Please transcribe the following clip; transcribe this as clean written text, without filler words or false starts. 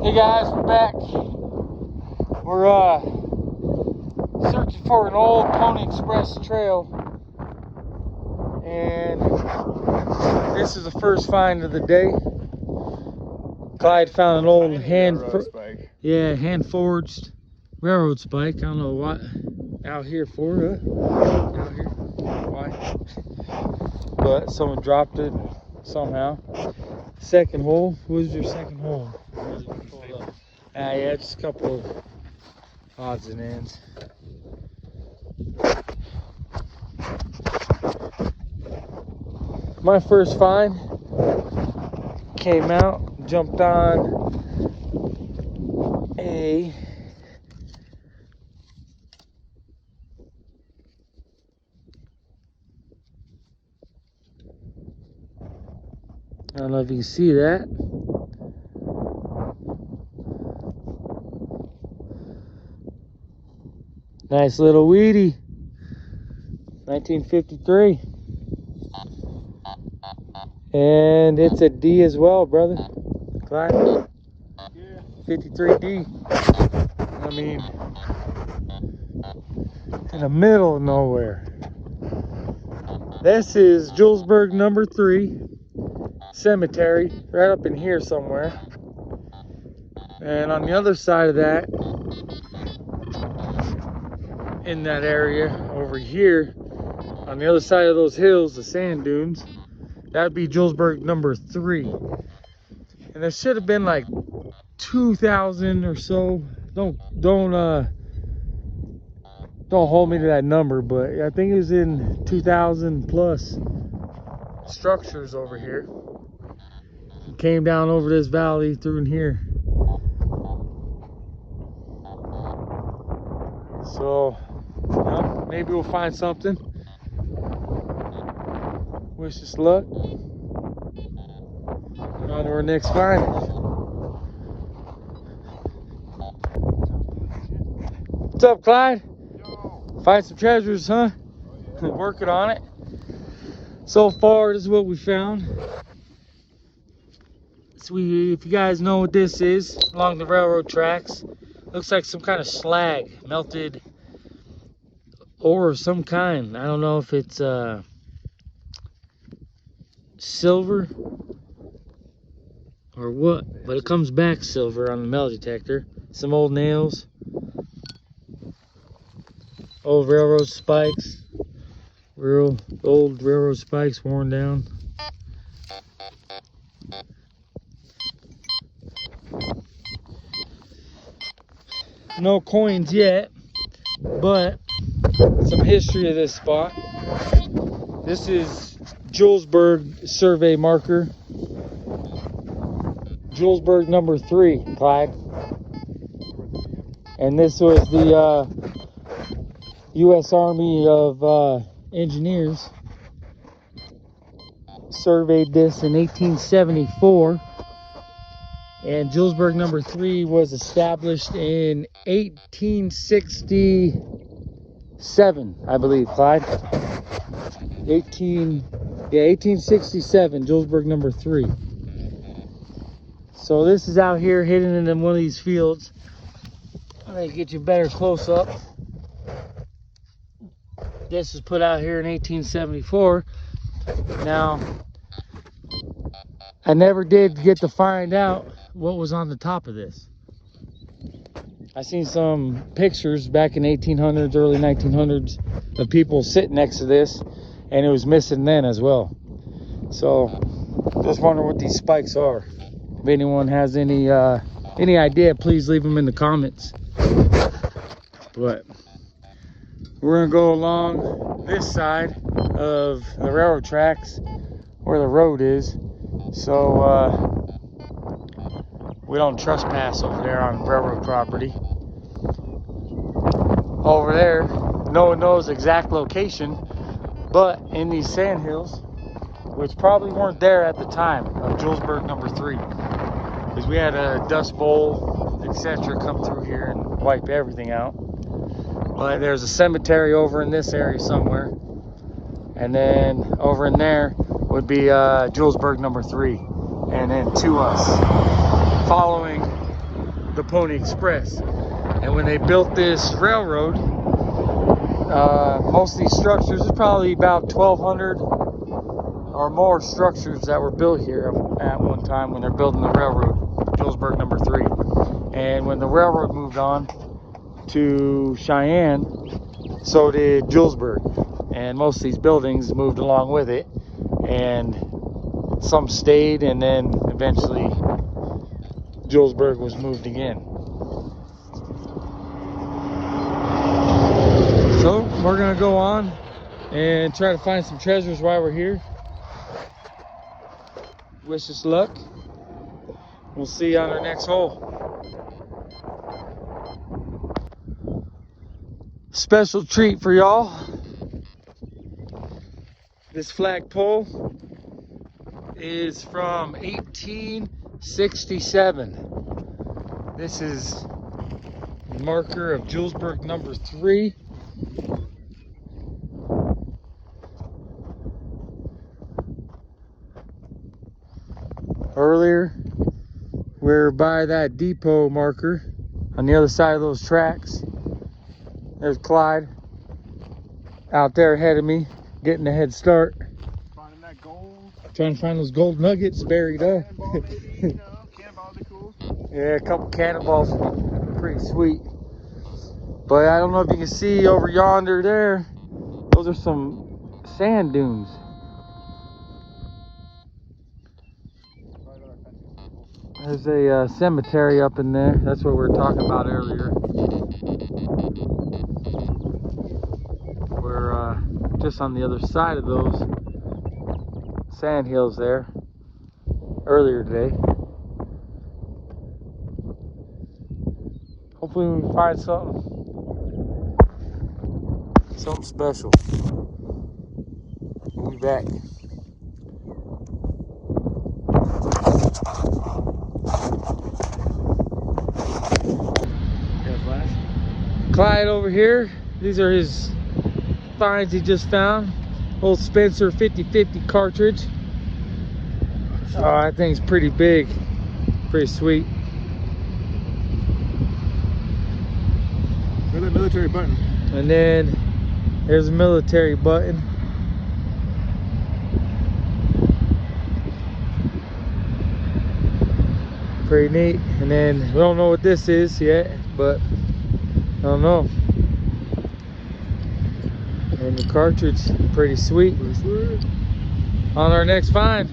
Hey guys, we're back. We're searching for an old Pony Express trail, and this is the first find of the day. Clyde found an old hand forged railroad spike. I don't know what out here for, out here, why? But someone dropped it somehow. Second hole. What was your second hole? Yeah, just a couple of odds and ends. My first find came out, jumped on a I don't know if you can see that. Nice little weedy. 1953. And it's a D as well, brother. Clyde? Yeah. 53D. I mean, in the middle of nowhere. This is Julesburg number 3 cemetery, right up in here somewhere. And on the other side of that, in that area over here, on the other side of those hills, the sand dunes, that'd be Julesburg number 3. And there should have been like 2,000 or so. Don't hold me to that number, but I think it was in 2,000 plus structures over here. It came down over this valley through in here. So, well, maybe we'll find something. Wish us luck. On to our next find. What's up, Clyde? Yo. Find some treasures, huh? Oh, yeah. Working on it. So far, this is what we found. So if you guys know what this is, along the railroad tracks, looks like some kind of slag, melted ore of some kind. I don't know if it's silver or what, but it comes back silver on the metal detector. Some old nails, old railroad spikes, real old railroad spikes worn down. No coins yet, but some history of this spot. This is Julesburg survey marker. Julesburg number 3, Clyde. And this was the U.S. Army of Engineers. Surveyed this in 1874. And Julesburg number 3 was established in 1867, I believe, Clyde. 1867, Julesburg number 3. So this is out here hidden in one of these fields. I'm gonna get you better close up. This was put out here in 1874. Now, I never did get to find out what was on the top of this. I seen some pictures back in 1800s, early 1900s of people sitting next to this, and it was missing then as well. So just wonder what these spikes are. If anyone has any idea, please leave them in the comments. But we're gonna go along this side of the railroad tracks where the road is, so we don't trespass over there on railroad property. Over there, no one knows exact location, but in these sand hills, which probably weren't there at the time of Julesburg number 3, because we had a dust bowl, etc., come through here and wipe everything out. But there's a cemetery over in this area somewhere, and then over in there would be Julesburg number 3, and then to us, following the Pony Express. And when they built this railroad, most of these structures, there's probably about 1,200 or more structures that were built here at one time when they're building the railroad, Julesburg number 3. And when the railroad moved on to Cheyenne, so did Julesburg. And most of these buildings moved along with it. And some stayed, and then eventually Julesburg was moved again. So we're gonna go on and try to find some treasures while we're here. Wish us luck. We'll see you on our next hole. Special treat for y'all. This flagpole is from 1867. This is the marker of Julesburg number 3. Earlier, we were by that depot marker on the other side of those tracks. There's Clyde out there ahead of me, getting a head start. Finding that gold. Trying to find those gold nuggets buried up. Cannonball maybe, you know, cannonballs are cool. Yeah, a couple cannonballs would be pretty sweet. But I don't know if you can see over yonder there. Those are some sand dunes. There's a cemetery up in there. That's what we were talking about earlier. We're just on the other side of those sand hills there earlier today. Hopefully we can find something special. We'll be back. Clyde over here, these are his finds he just found. Old Spencer 50/50 cartridge. Oh, that thing's pretty big, pretty sweet. Look at the military button. And then there's a military button. Pretty neat. And then we don't know what this is yet, but I don't know. And the cartridge, pretty sweet. Pretty sweet. On our next find.